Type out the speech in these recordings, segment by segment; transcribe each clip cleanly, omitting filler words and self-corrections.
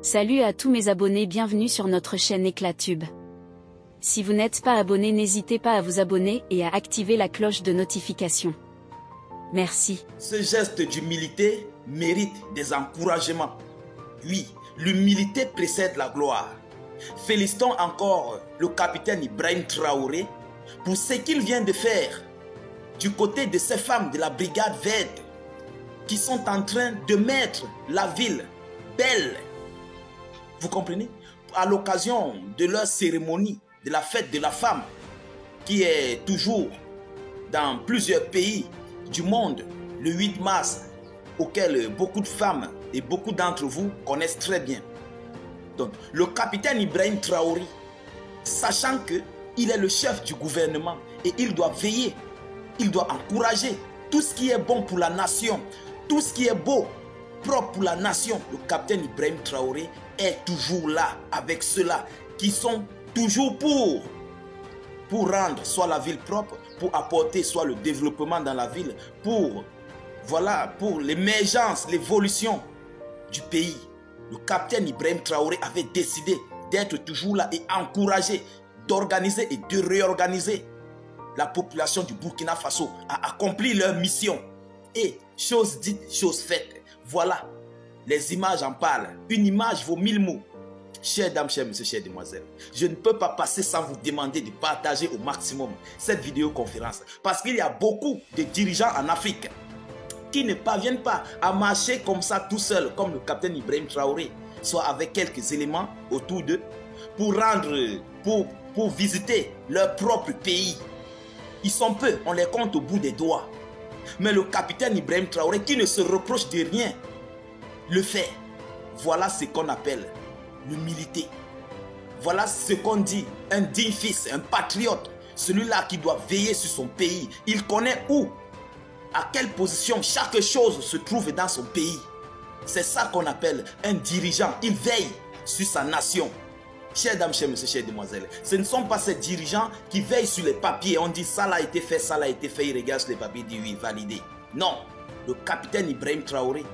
Salut à tous mes abonnés, bienvenue sur notre chaîne Éclatube. Si vous n'êtes pas abonné, n'hésitez pas à vous abonner et à activer la cloche de notification. Merci. Ce geste d'humilité mérite des encouragements. Oui, l'humilité précède la gloire. Félicitons encore le capitaine Ibrahim Traoré pour ce qu'il vient de faire du côté de ces femmes de la brigade verte qui sont en train de mettre la ville belle. Vous comprenez? À l'occasion de leur cérémonie de la fête de la femme qui est toujours dans plusieurs pays du monde le 8 mars, auquel beaucoup de femmes et beaucoup d'entre vous connaissent très bien. Donc, le capitaine Ibrahim Traoré, sachant qu'il est le chef du gouvernement et il doit veiller, il doit encourager tout ce qui est bon pour la nation, tout ce qui est beau, propre pour la nation. Le capitaine Ibrahim Traoré est toujours là avec ceux-là qui sont toujours pour rendre soit la ville propre, pour apporter soit le développement dans la ville, pour l'émergence, l'évolution du pays. Le capitaine Ibrahim Traoré avait décidé d'être toujours là et encourager, d'organiser et de réorganiser la population du Burkina Faso à accomplir leur mission. Et chose dite, chose faite. Voilà, les images en parlent. Une image vaut 1000 mots. Chères dames, chers messieurs, chères demoiselles, je ne peux pas passer sans vous demander de partager au maximum cette vidéoconférence. Parce qu'il y a beaucoup de dirigeants en Afrique qui ne parviennent pas à marcher comme ça tout seul, comme le capitaine Ibrahim Traoré, soit avec quelques éléments autour d'eux, pour visiter leur propre pays. Ils sont peu, on les compte au bout des doigts. Mais le capitaine Ibrahim Traoré, qui ne se reproche de rien, le fait. Voilà ce qu'on appelle l'humilité. Voilà ce qu'on dit un digne fils, un patriote, celui-là qui doit veiller sur son pays. Il connaît où, à quelle position chaque chose se trouve dans son pays. C'est ça qu'on appelle un dirigeant. Il veille sur sa nation. Chères dames, chers messieurs, chères demoiselles, ce ne sont pas ces dirigeants qui veillent sur les papiers. On dit ça l'a été fait, ça l'a été fait. Il regarde sur les papiers, il dit oui, validé. Non, le capitaine Ibrahim Traoré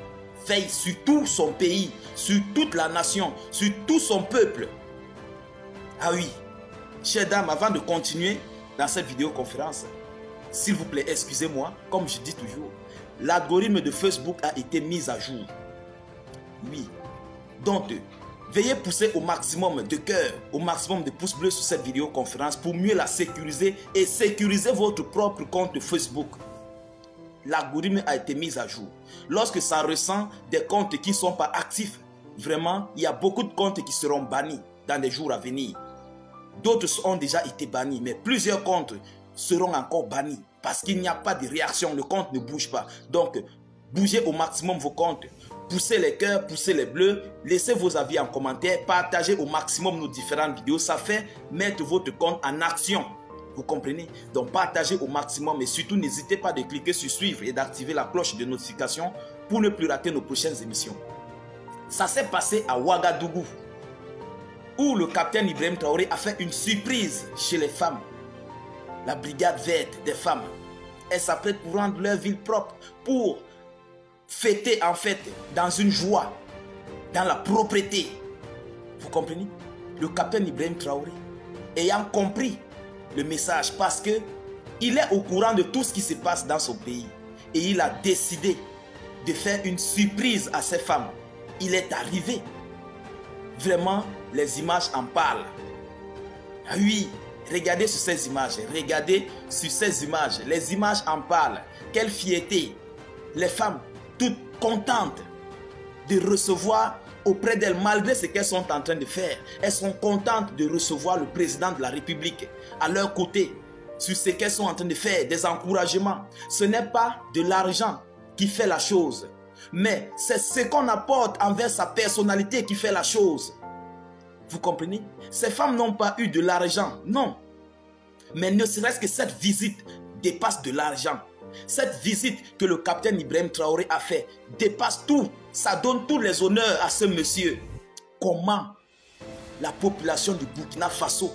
veille sur tout son pays, sur toute la nation, sur tout son peuple. Ah oui, chères dames, avant de continuer dans cette vidéoconférence, s'il vous plaît, excusez-moi, comme je dis toujours, l'algorithme de Facebook a été mis à jour. Oui, donc veuillez pousser au maximum de cœur, au maximum de pouces bleus sur cette vidéoconférence pour mieux la sécuriser et sécuriser votre propre compte Facebook. L'algorithme a été mis à jour. Lorsque ça ressent des comptes qui ne sont pas actifs, vraiment, il y a beaucoup de comptes qui seront bannis dans les jours à venir. D'autres ont déjà été bannis, mais plusieurs comptes seront encore bannis parce qu'il n'y a pas de réaction, le compte ne bouge pas. Donc, bougez au maximum vos comptes. Poussez les cœurs, poussez les bleus, laissez vos avis en commentaire, partagez au maximum nos différentes vidéos. Ça fait mettre votre compte en action. Vous comprenez? Donc partagez au maximum et surtout n'hésitez pas de cliquer sur suivre et d'activer la cloche de notification pour ne plus rater nos prochaines émissions. Ça s'est passé à Ouagadougou où le capitaine Ibrahim Traoré a fait une surprise chez les femmes. La brigade verte des femmes. Elles s'apprêtent pour rendre leur ville propre, pour fêter en fait dans une joie, dans la propreté. Vous comprenez? Le capitaine Ibrahim Traoré, ayant compris le message parce que il est au courant de tout ce qui se passe dans son pays et il a décidé de faire une surprise à ces femmes. Il est arrivé. Vraiment, les images en parlent. Ah oui, regardez sur ces images, regardez sur ces images. Les images en parlent. Quelle fierté. Les femmes toutes contentes de recevoir auprès d'elles, malgré ce qu'elles sont en train de faire. Elles sont contentes de recevoir le président de la République à leur côté sur ce qu'elles sont en train de faire, des encouragements. Ce n'est pas de l'argent qui fait la chose, mais c'est ce qu'on apporte envers sa personnalité qui fait la chose. Vous comprenez? Ces femmes n'ont pas eu de l'argent, non. Mais ne serait-ce que cette visite dépasse de l'argent. Cette visite que le capitaine Ibrahim Traoré a fait dépasse tout. Ça donne tous les honneurs à ce monsieur. Comment la population du Burkina Faso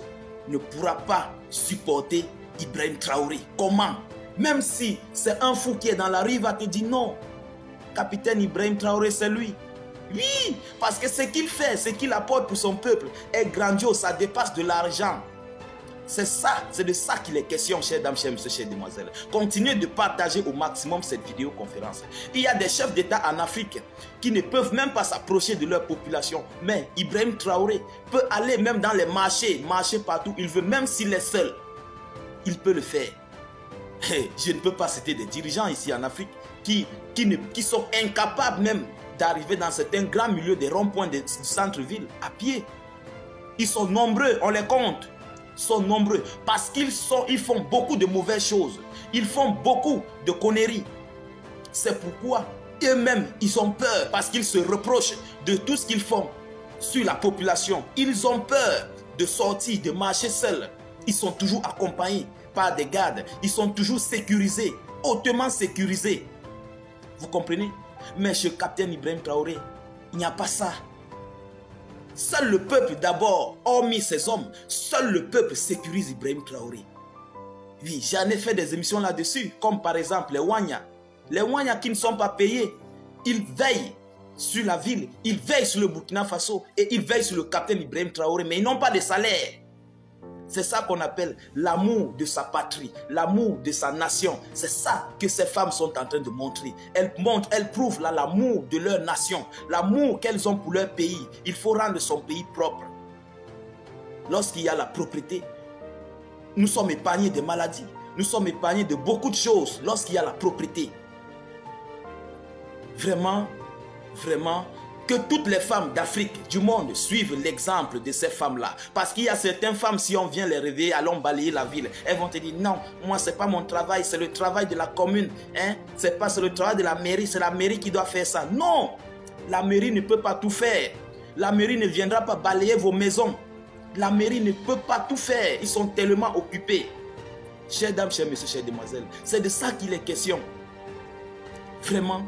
ne pourra pas supporter Ibrahim Traoré? Comment? Même si c'est un fou qui est dans la rue, il va te dire non. Capitaine Ibrahim Traoré, c'est lui. Oui, parce que ce qu'il fait, ce qu'il apporte pour son peuple est grandiose, ça dépasse de l'argent. C'est ça, c'est de ça qu'il est question, chers dames, chers messieurs, chères demoiselles. Continuez de partager au maximum cette vidéoconférence. Il y a des chefs d'État en Afrique qui ne peuvent même pas s'approcher de leur population. Mais Ibrahim Traoré peut aller même dans les marchés, marcher partout. Il veut, même s'il est seul, il peut le faire. Et je ne peux pas citer des dirigeants ici en Afrique qui sont incapables même d'arriver dans certains grands milieux des ronds-points du centre-ville à pied. Ils sont nombreux, on les compte. Sont nombreux parce qu'ils font beaucoup de mauvaises choses. Ils font beaucoup de conneries. C'est pourquoi eux-mêmes, ils ont peur parce qu'ils se reprochent de tout ce qu'ils font sur la population. Ils ont peur de sortir, de marcher seuls. Ils sont toujours accompagnés par des gardes. Ils sont toujours sécurisés, hautement sécurisés. Vous comprenez? Mais chez Capitaine Ibrahim Traoré, il n'y a pas ça. Seul le peuple d'abord, hormis ces hommes, seul le peuple sécurise Ibrahim Traoré. Oui, j'en ai fait des émissions là-dessus, comme par exemple les Wanya. Les Wanya qui ne sont pas payés, ils veillent sur la ville, ils veillent sur le Burkina Faso et ils veillent sur le capitaine Ibrahim Traoré, mais ils n'ont pas de salaire. C'est ça qu'on appelle l'amour de sa patrie, l'amour de sa nation. C'est ça que ces femmes sont en train de montrer. Elles montrent, elles prouvent l'amour de leur nation, l'amour qu'elles ont pour leur pays. Il faut rendre son pays propre. Lorsqu'il y a la propreté, nous sommes épargnés des maladies. Nous sommes épargnés de beaucoup de choses lorsqu'il y a la propreté. Vraiment, vraiment, que toutes les femmes d'Afrique, du monde, suivent l'exemple de ces femmes-là. Parce qu'il y a certaines femmes, si on vient les réveiller, allons balayer la ville, elles vont te dire, non, moi, ce n'est pas mon travail, c'est le travail de la commune. Hein? C'est le travail de la mairie, c'est la mairie qui doit faire ça. Non, la mairie ne peut pas tout faire. La mairie ne viendra pas balayer vos maisons. La mairie ne peut pas tout faire. Ils sont tellement occupés. Chères dames, chers messieurs, chères demoiselles, c'est de ça qu'il est question. Vraiment,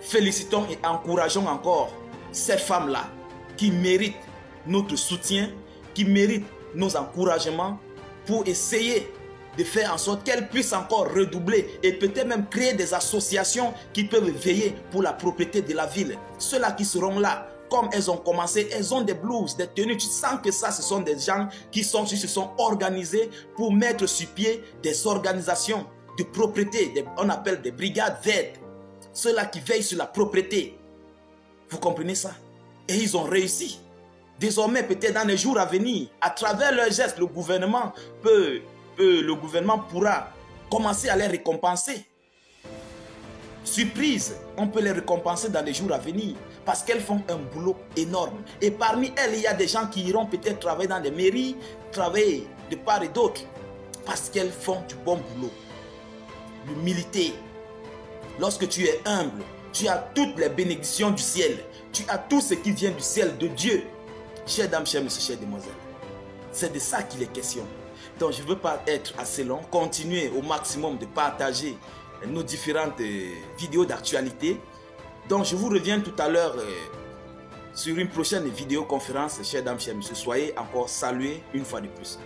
félicitons et encourageons encore ces femmes-là qui méritent notre soutien, qui méritent nos encouragements pour essayer de faire en sorte qu'elles puissent encore redoubler et peut-être même créer des associations qui peuvent veiller pour la propreté de la ville. Ceux-là qui seront là, comme elles ont commencé, elles ont des blouses, des tenues. Tu sens que ça, ce sont des gens qui se sont organisés pour mettre sur pied des organisations de propreté, on appelle des brigades vertes. Ceux-là qui veillent sur la propreté. Vous comprenez ça? Et ils ont réussi. Désormais, peut-être dans les jours à venir, à travers leurs gestes, le gouvernement pourra commencer à les récompenser. Surprise, on peut les récompenser dans les jours à venir parce qu'elles font un boulot énorme. Et parmi elles, il y a des gens qui iront peut-être travailler dans les mairies, travailler de part et d'autre parce qu'elles font du bon boulot. L'humilité. Lorsque tu es humble, tu as toutes les bénédictions du ciel. Tu as tout ce qui vient du ciel de Dieu. Chères dames, chers messieurs, chères demoiselles, c'est de ça qu'il est question. Donc je ne veux pas être assez long. Continuez au maximum de partager nos différentes vidéos d'actualité. Donc je vous reviens tout à l'heure sur une prochaine vidéoconférence. Chères dames, chers messieurs, soyez encore salués une fois de plus.